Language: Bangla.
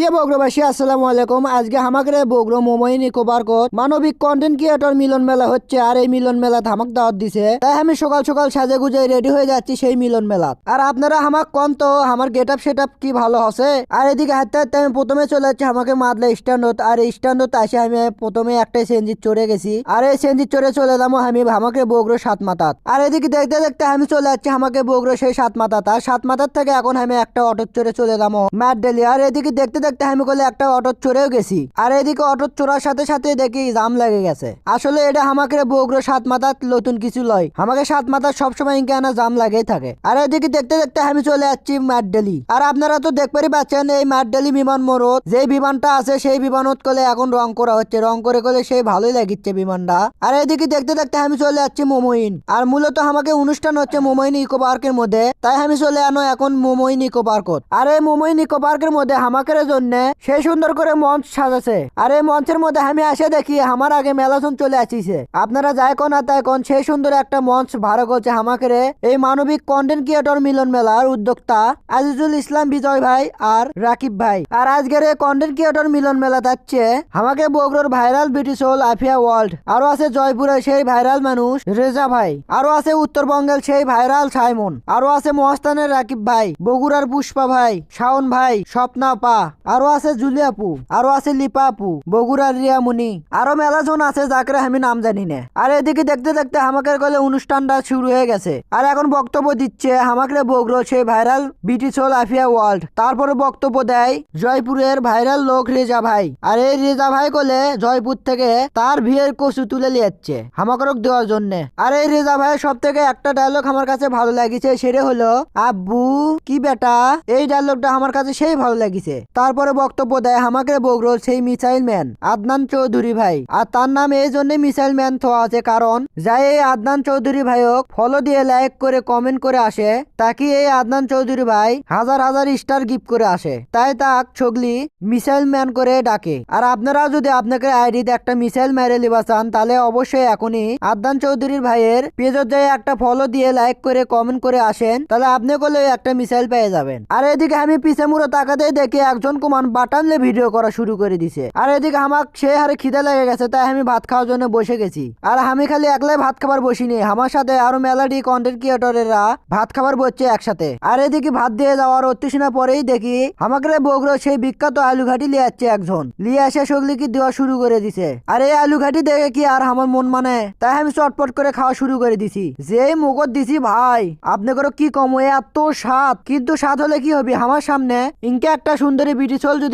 প্রিয় বগুড়াবাসী আসসালামু আলাইকুম। আজকে আমাদের বগুড়া মোমাইন ইকো পার্কত মানবিক কন্টেন্ট ক্রিয়েটর মিলন মেলা হচ্ছে। আর এই মিলন মেলা ধামাক দাওয়াত দিছে, তাই আমি সকাল সকাল সাজে গুজে রেডি হয়ে যাচ্ছি সেই মিলন মেলাত। আর আপনারা আমাক কোন তো আমার গেট আপ সেট আপ কি ভালো হচ্ছে। আর এদিকে হাঁটতে হাঁটতে আমি প্রথমে চলে যাচ্ছি আমাকে মাদলা স্ট্যান্ডত। আর এই স্ট্যান্ডত আসে আমি প্রথমে একটা সেনজিত চড়ে গেছি। আর এই সেনজিত চড়ে চলে যাবো আমি আমাকে বগুড়া সাত মাথাত। আর এদিকে দেখতে দেখতে আমি চলে যাচ্ছি আমাকে বগুড়া সেই সাত মাথাত। আর সাত মাথার থেকে এখন আমি একটা অটো চড়ে চলে যাবো ম্যাট ডেলি। আর এদিকে দেখতে দেখতে আমি বলে একটা অটো চড়েও গেছি। আর এদিকে অটো চড়ার সাথে সাথে দেখি জাম লেগে গেছে। আসলে এটা আমাকে বগুড়া সাত মাথাত নতুন কিছু লয়, আমাকে সাত মাথার সবসময় ইনকানা জাম লাগেই থাকে। আর এদিকে দেখতে দেখতে আমি চলে যাচ্ছি ম্যাট ডেলি। আর আপনারা তো দেখতেই পাচ্ছেন এই ম্যাট ডেলি বিমান মোড়ত যে বিমানটা আছে সেই বিমানত কলে এখন রং করা হচ্ছে, রং করে কলে সেই ভালোই লাগিচ্ছে বিমানটা। আর এদিকে দেখতে দেখতে আমি চলে যাচ্ছি মোমোইন। আর মূলত আমাকে অনুষ্ঠান হচ্ছে মোমোইন ইকো পার্কের মধ্যে, তাই আমি চলে আনো এখন মোমোইন ইকো পার্কত। আর এই মোমোইন ইকো পার্কের মধ্যে আমাদের জন্য সেই সুন্দর করে মঞ্চ সাজাছে। আর এই মঞ্চের মধ্যে আমি আসে দেখি আমার আগে মেলাথন চলে আসিছে। আপনারা যাই কোন আর তাই কোন সেই সুন্দর একটা মঞ্চ ভাড়া করছে আমাকে এই মানবিক কন্টেন্ট ক্রিয়েটর মিলন মেলার উদ্যোক্তা আজিজুল ইসলাম বিজয় ভাই আর রাকিব ভাই। আর আজকের এই কন্টেন্ট ক্রিয়েটর মিলন মেলা যাচ্ছে আমাকে বগুড়ার viral beauty soul Afia world, আরো আছে জয়পুরের সেই ভাইরাল মানুষ রেজা ভাই, আরো আছে উত্তরবঙ্গের সেই ভাইরাল সাইমন, আরো আছে মহাস্থানের রাকিব ভাই, বগুড়ার পুষ্পা ভাই, শাওন ভাই, স্বপ্না পা, আরো আছে জুলিয়াপু, আরো আছে লিপা আপু, বগুড়ার রিয়ামুনি, আরো মেলাজন আছে যাকে আমি নাম জানি না। আর এদিকে দেখতে দেখতে আমাকে কলে অনুষ্ঠানটা শুরু হয়ে গেছে। আর এখন বক্তব্য দিচ্ছে আমাকে বগুড়া সেই viral beauty soul Afia world. তারপরে বক্তব্য দেয় জয়পুরের ভাইরাল লোক রেজা ভাই। আর এই রেজা ভাই কলে জয়পুর থেকে তার বিয়ের কচু তুলে নিয়েছে আমাকে দেওয়ার জন্য। আর এই রেজা ভাই সব থেকে একটা ডায়লগ আমার কাছে ভালো লাগিছে, সেটা হলো আব্বু কি বেটা। এই ডায়লগটা আমার কাছে সেই ভালো লাগিছে। তারপরে বক্তব্য দেয় আমাকে বগুড়ার সেই মিসাইল ম্যান আদনান চৌধুরী ভাই। আর তার নাম এই জন্য মিসাইল ম্যান থোয়া আছে কারণ যাই এই আদনান চৌধুরী ভাইক ফলো দিয়ে লাইক করে কমেন্ট করে আসে তাকে এই আদনান চৌধুরী ভাই হাজার হাজার স্টার গিফট করে আসে, তাই তাক ছগলি মিসাইল ম্যান করে ডাকে। আর আপনারাও যদি আপনাকে আইডিতে একটা মিসাইল মেরে লিবা চান তাহলে অবশ্যই এখনই আদনান চৌধুরীর ভাইয়ের পেজত যায় একটা ফলো দিয়ে লাইক করে কমেন্ট করে আসেন, তাহলে আপনি করলে একটা মিসাইল পেয়ে যাবেন। আর এদিকে আমি পিছে মুড়ো তাকাতেই দেখি একজন কুমান বাটানলে ভিডিও করা শুরু করে দিছে। আর এদিকে আমার সে হারে খিদে লেগে গেছে, তাই আমি ভাত খাওয়ার জন্য বসে গেছি। আর আমি খালি একলাই ভাত খাবার বসিনি, আমার সাথে আরো মেলাডি কন্টেন্ট ক্রিয়েটরেরা ভাত খাবার বসছে একসাথে। আর এদিকে ভাত দিয়ে যাওয়ার অতিশনা পরেই দেখি আমাকে বগুড়া সেই বিখ্যাত আলু ঘাটি লিয়ে যাচ্ছে একজন, লিয়ে এসে সগলি কি দেওয়া শুরু করে দিছে। আর এই আলু ঘাটি দেখে কি আর আমার মন মানে, তাই আমি চটপট করে খাওয়া শুরু করে দিছি। যেই মুখত দিছি ভাই আপনি করো কি কম এত স্বাদ, কিন্তু স্বাদ হলে কি হবে আমার সামনে ইনকে একটা সুন্দরী বিউটি সোল যদি